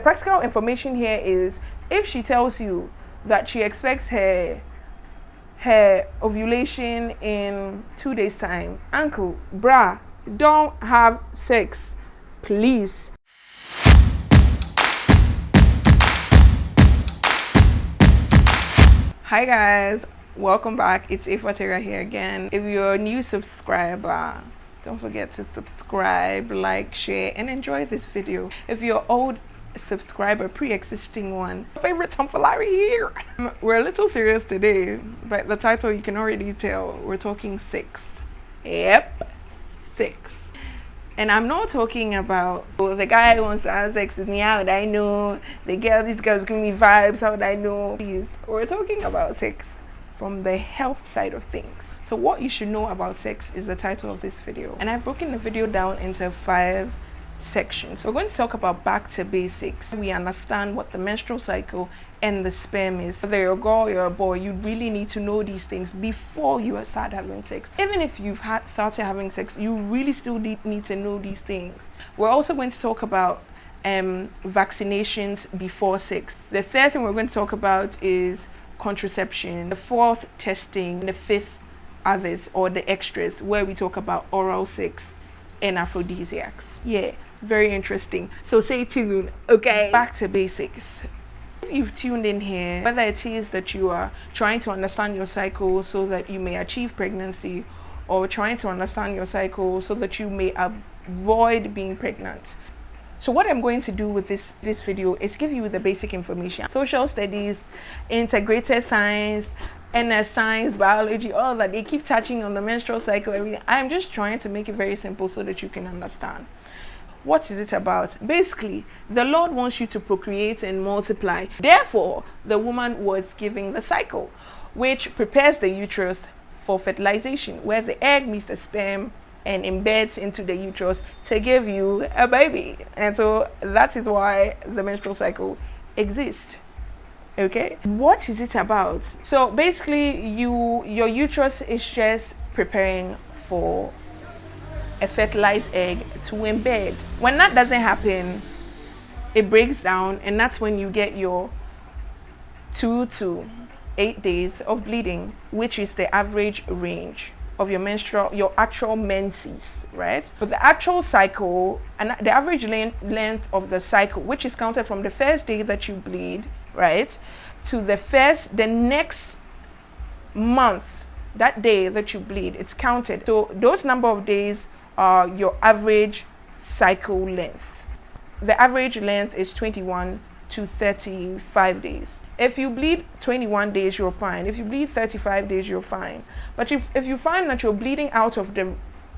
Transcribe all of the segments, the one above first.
Practical information here is, if she tells you that she expects her ovulation in 2 days time, uncle, bruh, don't have sex, please. Hi guys, welcome back. It's Aphrodisiacs here again. If you're a new subscriber, don't forget to subscribe, like, share, and enjoy this video. If you're old subscriber, pre-existing one, favorite tomfoolery here. We're a little serious today, but the title you can already tell. We're talking sex. Yep, sex. And I'm not talking about, oh, the guy who wants to have sex with me, how would I know? The girl, this girl's giving me vibes, how would I know? Please. We're talking about sex from the health side of things. So what you should know about sex is the title of this video. And I've broken the video down into 5 sections. We're going to talk about back to basics. We understand what the menstrual cycle and the sperm is. Whether you're a girl or you're a boy, you really need to know these things before you start having sex. Even if you've started having sex, you really still need to know these things. We're also going to talk about vaccinations before sex. The third thing we're going to talk about is contraception. The fourth, testing. The fifth, others, or the extras, where we talk about oral sex and aphrodisiacs. Yeah, very interesting. So stay tuned, okay? Back to basics. If you've tuned in here, whether it is that you are trying to understand your cycle so that you may achieve pregnancy, or trying to understand your cycle so that you may avoid being pregnant. So what I'm going to do with this video is give you the basic information. Social studies, integrated science, NS science, biology, all that, they keep touching on the menstrual cycle, everything. I'm just trying to make it very simple so that you can understand. What is it about? Basically, the Lord wants you to procreate and multiply. Therefore, the woman was giving the cycle, which prepares the uterus for fertilization, where the egg meets the sperm and embeds into the uterus to give you a baby. And so that is why the menstrual cycle exists. Okay, what is it about? So basically, your uterus is just preparing for a fertilized egg to embed. When that doesn't happen, it breaks down, and that's when you get your 2 to 8 days of bleeding, which is the average range of your actual menses, right? But the actual cycle and the average length of the cycle, which is counted from the first day that you bleed, right, to the next month, that day that you bleed, it's counted. So those number of days are your average cycle length. The average length is 21 to 35 days. If you bleed 21 days, you're fine. If you bleed 35 days, you're fine. But if you find that you're bleeding out of the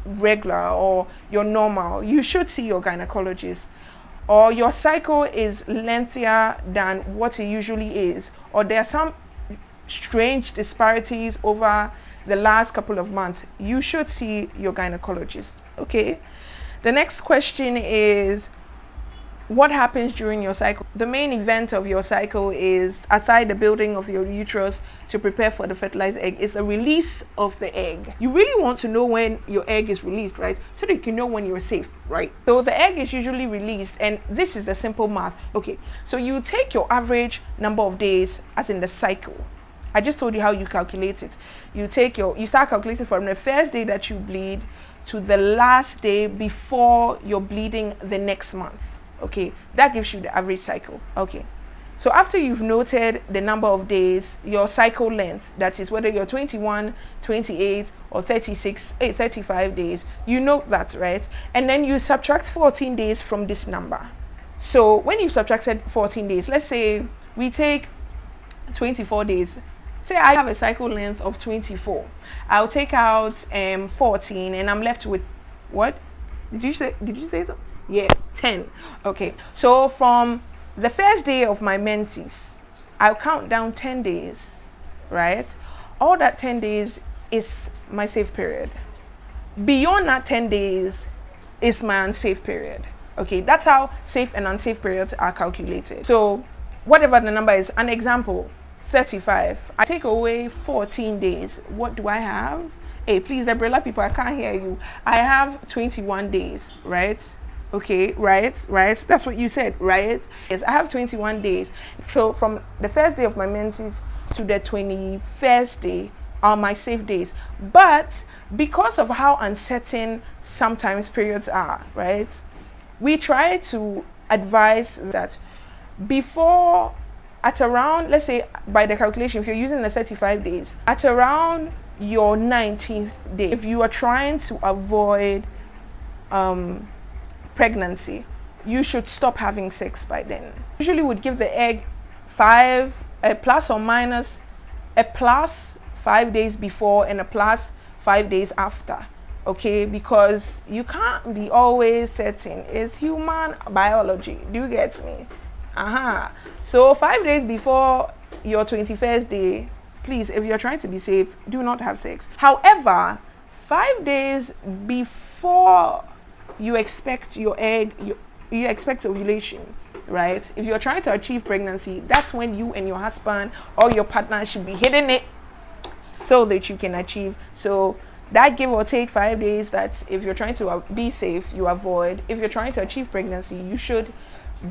regular or your normal, you should see your gynecologist. Or your cycle is lengthier than what it usually is, or there are some strange disparities over the last couple of months, you should see your gynecologist. Okay, the next question is, what happens during your cycle? The main event of your cycle is, aside the building of your uterus to prepare for the fertilized egg, is the release of the egg. You really want to know when your egg is released, right? So that you can know when you're safe, right? So the egg is usually released, and this is the simple math. Okay, so you take your average number of days, as in the cycle. I just told you how you calculate it. You start calculating from the first day that you bleed to the last day before you're bleeding the next month. Okay, that gives you the average cycle. Okay, so after you've noted the number of days, your cycle length, that is whether you're 21, 28, or 35 days, you note that, right? And then you subtract 14 days from this number. So when you subtracted 14 days, let's say we take 24 days. Say I have a cycle length of 24. I'll take out 14, and I'm left with what? Did you say so? Yeah, 10. Okay, so from the first day of my menses, I'll count down 10 days, right? All that 10 days is my safe period. Beyond that 10 days is my unsafe period. Okay, that's how safe and unsafe periods are calculated. So whatever the number is, an example, 35. I take away 14 days. What do I have? Hey, please, umbrella people, I can't hear you. I have 21 days, right? Okay, right, that's what you said, right? Yes, I have 21 days. So from the first day of my menses to the 21st day are my safe days. But because of how uncertain sometimes periods are, right, we try to advise that before, at around, let's say by the calculation, if you're using the 35 days, at around your 19th day, if you are trying to avoid pregnancy, you should stop having sex by then. Usually would give the egg a plus 5 days before and a plus 5 days after. Okay, because you can't be always certain. It's human biology. Do you get me? So 5 days before your 21st day, please, if you're trying to be safe, do not have sex. However, 5 days before you expect your egg, you expect ovulation, right? If you're trying to achieve pregnancy, that's when you and your husband or your partner should be hitting it so that you can achieve. So that give or take 5 days, that if you're trying to be safe, you avoid. If you're trying to achieve pregnancy, you should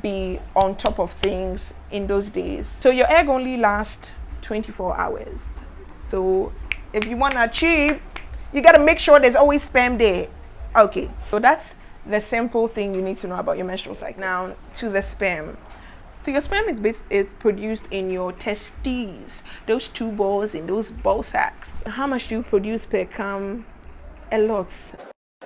be on top of things in those days. So your egg only lasts 24 hours. So if you want to achieve, you got to make sure there's always sperm there. Okay, so that's the simple thing you need to know about your menstrual cycle. Now to the sperm. So your sperm is produced in your testes, those two balls in those ball sacks. How much do you produce per cum? A lot.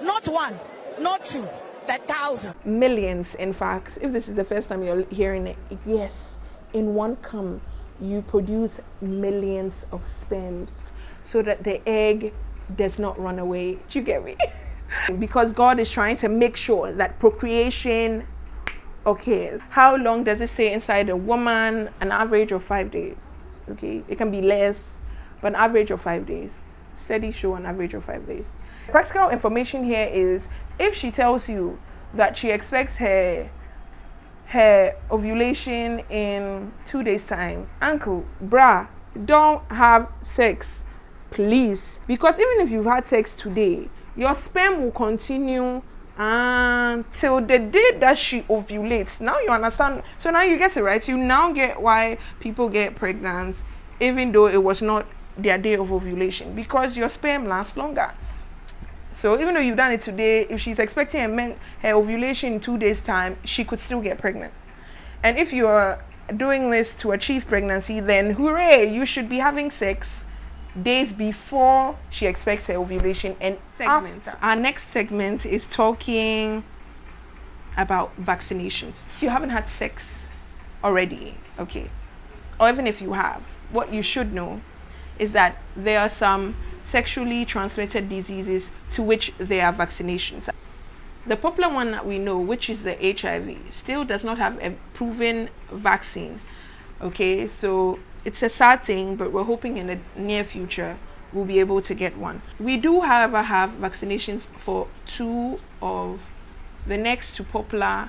Not one, not two, but thousands. Millions, in fact. If this is the first time you're hearing it, yes, in one cum you produce millions of sperms so that the egg does not run away. Do you get me? Because God is trying to make sure that procreation occurs. How long does it stay inside a woman? An average of 5 days. Okay, it can be less, but an average of 5 days. Studies show an average of 5 days. Practical information here is, if she tells you that she expects her ovulation in 2 days time, uncle, brah, don't have sex, please. Because even if you've had sex today, your sperm will continue until the day that she ovulates. Now you understand. So now you get it, right? You now get why people get pregnant even though it was not their day of ovulation, because your sperm lasts longer. So even though you've done it today, if she's expecting her ovulation in 2 days time, she could still get pregnant. And if you're doing this to achieve pregnancy, then hooray, you should be having sex days before she expects her ovulation and after. Our next segment is talking about vaccinations. You haven't had sex already, okay, or even if you have, what you should know is that there are some sexually transmitted diseases to which there are vaccinations. The popular one that we know, which is the HIV, still does not have a proven vaccine. Okay, so it's a sad thing, but we're hoping in the near future we'll be able to get one. We do, however, have vaccinations for 2 of the next 2 popular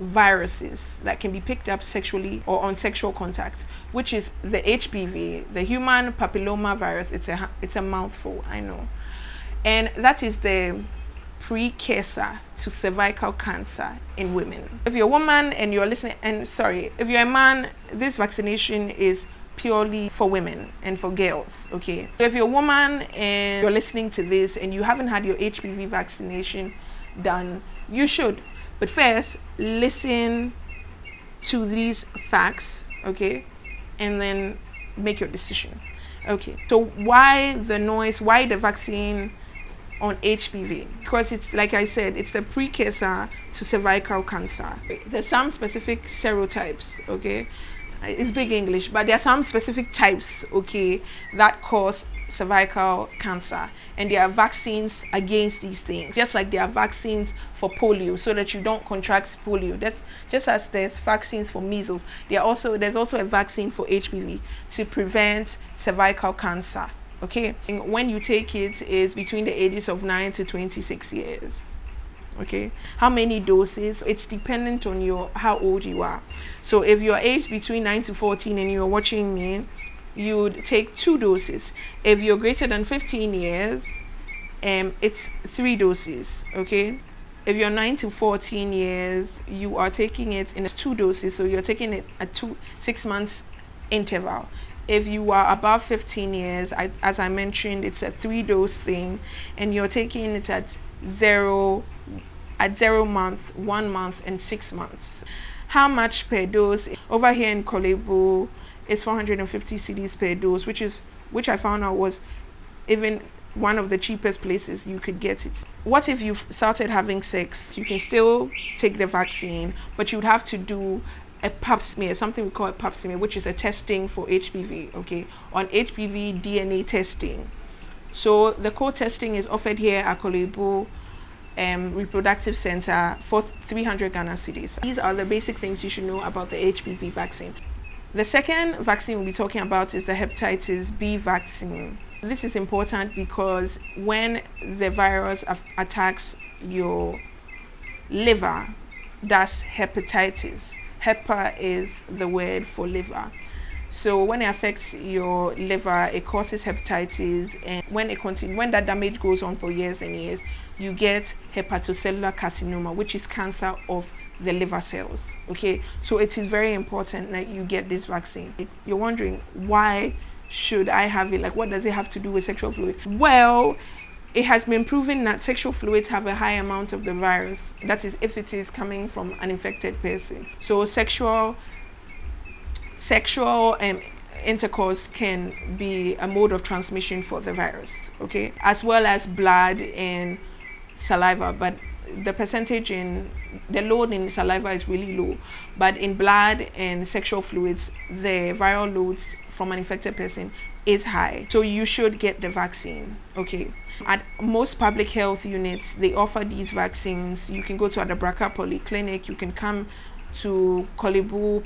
viruses that can be picked up sexually or on sexual contact, which is the HPV, the human papilloma virus. It's a mouthful, I know, and that is the precursor to cervical cancer in women. If you're a woman and you're listening, and sorry, if you're a man, this vaccination is purely for women and for girls. Okay, so if you're a woman and you're listening to this and you haven't had your HPV vaccination done, you should. But first, listen to these facts, okay, and then make your decision. Okay, so why the noise? Why the vaccine on HPV? Because it's, like I said, it's the precursor to cervical cancer. There's some specific serotypes, okay? It's big English, but there are some specific types, okay, that cause cervical cancer, and there are vaccines against these things, just like there are vaccines for polio so that you don't contract polio. That's just as there's vaccines for measles, there's also a vaccine for HPV to prevent cervical cancer. Okay, and when you take it is between the ages of 9 to 26 years. Okay, how many doses? It's dependent on how old you are. So if you're aged between 9 to 14 and you're watching me, you'd take 2 doses. If you're greater than 15 years, it's 3 doses. Okay, If you're 9 to 14 years, you are taking it in 2 doses, so you're taking it at 6 months interval. If you are above 15 years, as I mentioned, it's a 3-dose thing, and you're taking it at 0 month, 1 month, and 6 months. How much per dose? Over here in Kolebu, it's 450 cedis per dose, which I found out was even one of the cheapest places you could get it. What if you've started having sex? You can still take the vaccine, but you would have to do a pap smear, something we call a pap smear, which is a testing for HPV, okay, on HPV DNA testing. So the co-testing is offered here at Kolebu Reproductive Center for 300 Ghana cedis. These are the basic things you should know about the HPV vaccine. The second vaccine we'll be talking about is the hepatitis B vaccine. This is important because when the virus attacks your liver, that's hepatitis. Hepa is the word for liver. So when it affects your liver, it causes hepatitis, and when that damage goes on for years and years, you get hepatocellular carcinoma, which is cancer of the liver cells. Okay, so it is very important that you get this vaccine. You're wondering, why should I have it? Like, what does it have to do with sexual fluid? Well, it has been proven that sexual fluids have a high amount of the virus. That is, if it is coming from an infected person. So sexual intercourse can be a mode of transmission for the virus, okay, as well as blood and saliva. But the percentage in the load in saliva is really low, but in blood and sexual fluids, the viral loads from an infected person is high. So you should get the vaccine, okay. At most public health units, they offer these vaccines. You can go to Adabraka Polyclinic, you can come to Kolebu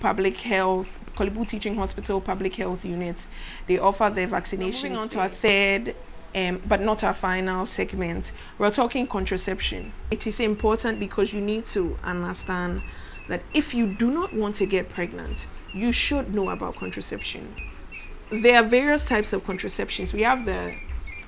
Teaching Hospital Public Health Units. They offer their vaccinations. Moving on to our third but not our final segment, we're talking contraception. It is important because you need to understand that if you do not want to get pregnant, you should know about contraception. There are various types of contraceptions. We have the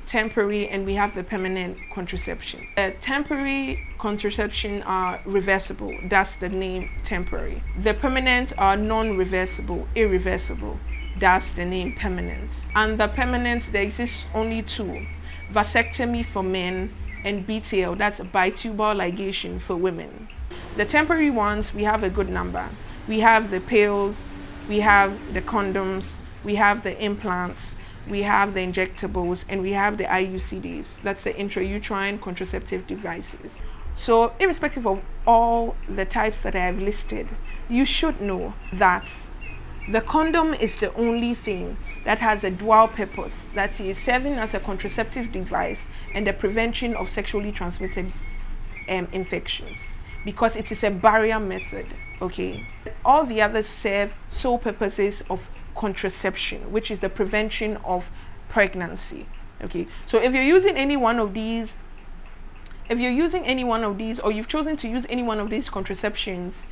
temporary and we have the permanent contraception. The temporary contraception are reversible. That's the name, temporary. The permanent are non-reversible, irreversible. That's the name, permanent. And the permanent, there exists only 2: vasectomy for men and BTL, that's bitubal ligation for women. The temporary ones, we have a good number. We have the pills, we have the condoms, we have the implants, we have the injectables, and we have the IUCDs. That's the intrauterine contraceptive devices. So irrespective of all the types that I have listed, you should know that the condom is the only thing that has a dual purpose, that is serving as a contraceptive device and the prevention of sexually transmitted infections, because it is a barrier method, okay. All the others serve sole purposes of contraception, which is the prevention of pregnancy, okay. So if you're using any one of these, or you've chosen to use any one of these contraceptive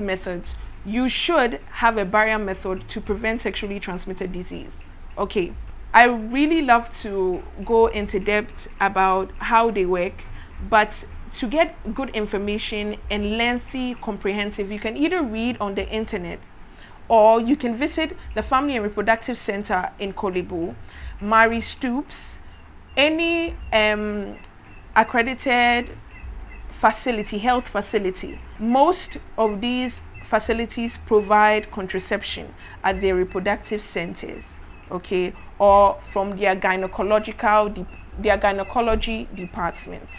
methods, you should have a barrier method to prevent sexually transmitted disease, okay. I really love to go into depth about how they work, but to get good information and lengthy, comprehensive, you can either read on the internet, or you can visit the Family and Reproductive Center in Kolebu, Mary Stoops, any accredited facility, health facility. Most of these facilities provide contraception at their reproductive centers, okay, or from their gynecology departments,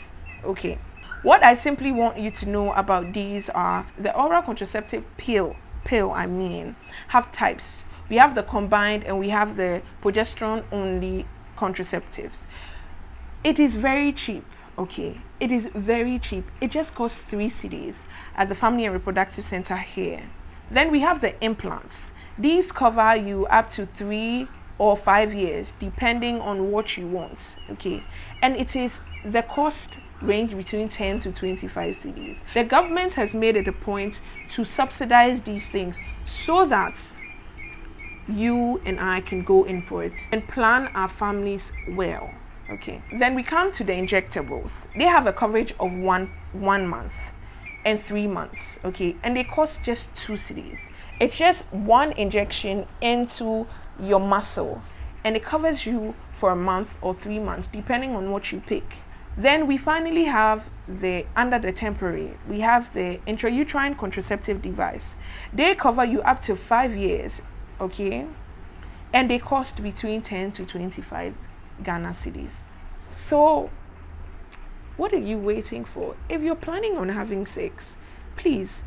okay. What I simply want you to know about these are the oral contraceptive pill have types. We have the combined and we have the progesterone only contraceptives. It is very cheap, okay. It is very cheap. It just costs 3 cedis at the Family and Reproductive Center here. Then we have the implants. These cover you up to 3 or 5 years depending on what you want, okay. And it is, the cost range between 10 to 25 cedis. The government has made it a point to subsidize these things so that you and I can go in for it and plan our families well, Okay, then we come to the injectables. They have a coverage of one month and 3 months. Okay, and they cost just 2 cedis. It's just one injection into your muscle, and it covers you for a month or 3 months depending on what you pick. Then we finally have the under the temporary, we have the intrauterine contraceptive device. They cover you up to 5 years. Okay, and they cost between 10 to 25 Ghana cedis. So what are you waiting for? If you're planning on having sex, please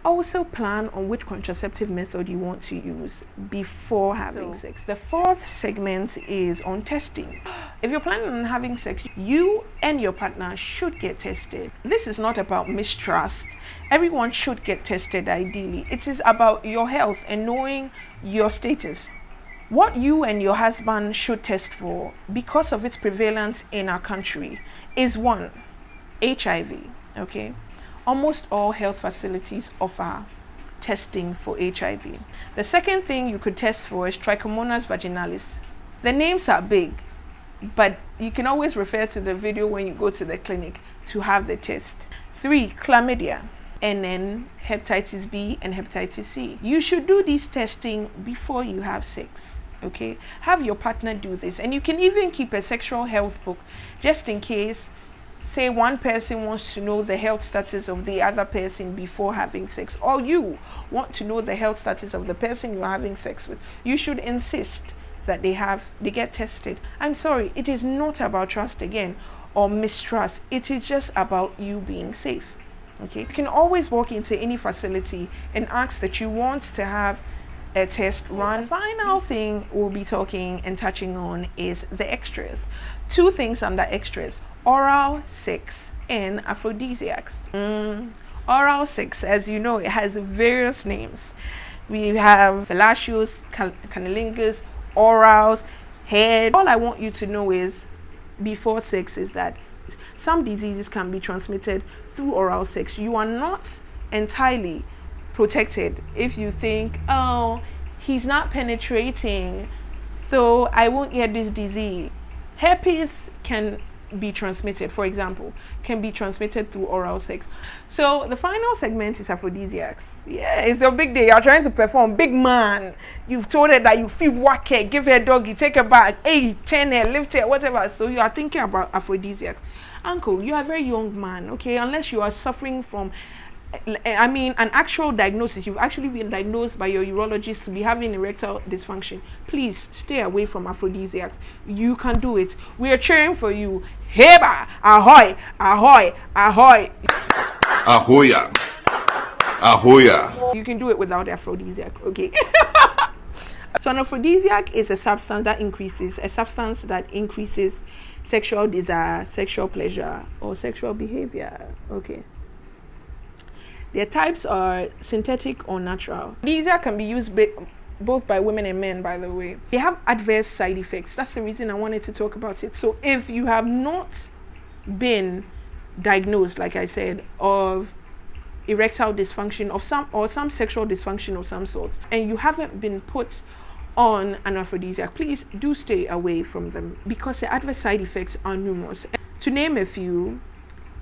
also plan on which contraceptive method you want to use before having sex. The fourth segment is on testing. If you're planning on having sex, you and your partner should get tested. This is not about mistrust. Everyone should get tested ideally. It is about your health and knowing your status. What you and your husband should test for, because of its prevalence in our country, is 1, HIV. Okay, almost all health facilities offer testing for HIV. The second thing you could test for is Trichomonas vaginalis. The names are big, but you can always refer to the video when you go to the clinic to have the test. 3, chlamydia, and then hepatitis B and hepatitis C. You should do these testing before you have sex. Okay, have your partner do this, and you can even keep a sexual health book just in case, say, one person wants to know the health status of the other person before having sex, or you want to know the health status of the person you're having sex with. You should insist that they get tested. I'm sorry, it is not about trust again or mistrust. It is just about you being safe. Okay, you can always walk into any facility and ask that you want to have a test run. The final thing we'll be talking and touching on is the extras. 2 things under extras: oral sex and aphrodisiacs. Oral sex, as you know, it has various names. We have fellatio, cunnilingus, orals, head. All I want you to know is before sex is that some diseases can be transmitted through oral sex. You are not entirely protected if you think, oh, he's not penetrating, so I won't get this disease. Herpes can be transmitted, for example, can be transmitted through oral sex. So the final segment is aphrodisiacs. Yeah, it's your big day. You're trying to perform, big man. You've told her that you feel wacky, give her doggy, take her back, hey, turn her, lift her, whatever. So you are thinking about aphrodisiacs. Uncle, you are a very young man, okay? Unless you are suffering from an actual diagnosis, you've actually been diagnosed by your urologist to be having erectile dysfunction, please stay away from aphrodisiacs. You can do it. We are cheering for you. Heba, ahoy, ahoy, ahoy. Ahoya, ahoya. You can do it without aphrodisiac, okay? So an aphrodisiac is a substance that increases sexual desire, sexual pleasure, or sexual behavior. Okay. Their types are synthetic or natural. These can be used both by women and men, by the way. They have adverse side effects. That's the reason I wanted to talk about it. So if you have not been diagnosed, like I said, of erectile dysfunction of some sexual dysfunction of some sort, and you haven't been put on an aphrodisiac, please do stay away from them, because the adverse side effects are numerous. To name a few,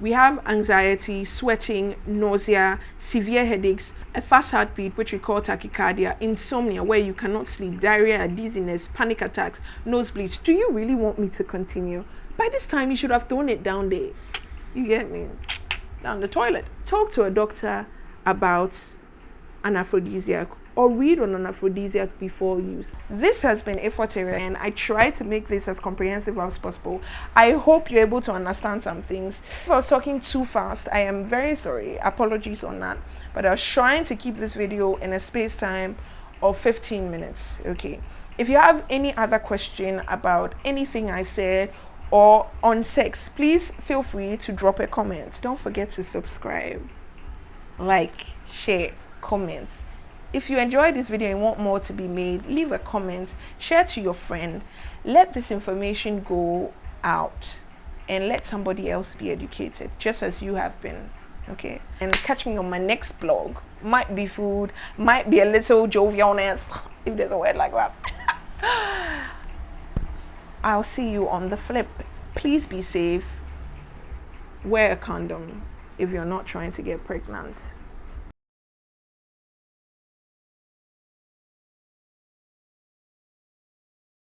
we have anxiety, sweating, nausea, severe headaches, a fast heartbeat, which we call tachycardia, insomnia, where you cannot sleep, diarrhea, dizziness, panic attacks, nosebleeds. Do you really want me to continue? By this time, you should have thrown it down there. You get me? Down the toilet. Talk to a doctor about an aphrodisiac, or read on an aphrodisiac before use. This has been Aphrodisiacs, and I tried to make this as comprehensive as possible. I hope you're able to understand some things. If I was talking too fast, I am very sorry. Apologies on that. But I was trying to keep this video in a space time of 15 minutes. Okay. If you have any other question about anything I said or on sex, please feel free to drop a comment. Don't forget to subscribe, like, share, comment. If you enjoyed this video and want more to be made, leave a comment, share to your friend, let this information go out, and let somebody else be educated, just as you have been. Okay, and catch me on my next blog. Might be food, might be a little jovialness, if there's a word like that. I'll see you on the flip. Please be safe. Wear a condom if you're not trying to get pregnant.